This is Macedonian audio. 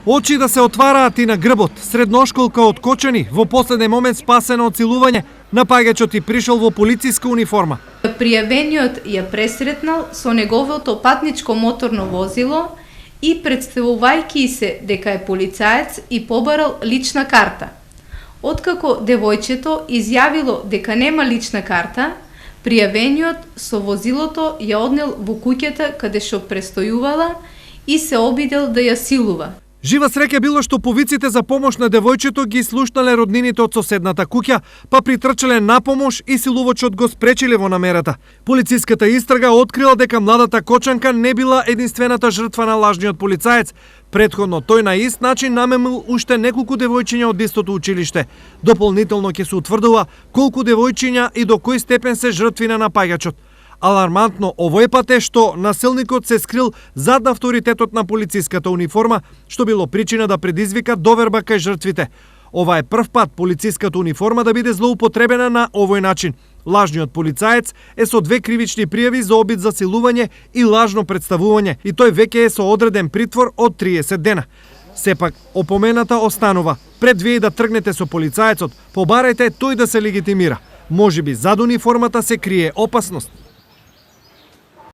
Очи да се отвараат и на грбот. Средношколка од Кочани во последен момент спасена од силување, напаѓачот и пришол во полициска униформа. Пријавениот ја пресретнал со неговото патничко моторно возило и представувајќи се дека е полицаец и побарал лична карта. Откако девојчето изјавило дека нема лична карта, пријавениот со возилото ја однел во куќата каде што престојувала и се обидел да ја силува. Жива среќа било што повиците за помош на девојчето ги слушнале роднините од соседната куќа, па притрчале на помош и силувачот го спречиле во намерата. Полициската истрага открила дека младата Кочанка не била единствената жртва на лажниот полицаец. Претходно тој на ист начин намемил уште неколку девојчиња од истото училиште. Дополнително ќе се утврдува колку девојчиња и до кој степен се жртви на напаѓачот. Алармантно овој пат е што насилникот се скрил зад авторитетот на полициската униформа, што било причина да предизвика доверба кај жртвите. Ова е прв пат полициската униформа да биде злоупотребена на овој начин. Лажниот полицаец е со 2 кривични пријави за обид за силување и лажно представување, и тој веќе е со одреден притвор од 30 дена. Сепак, опомената останува. Пред вие да тргнете со полицаецот, побарајте тој да се легитимира. Можеби зад униформата се крие опасност.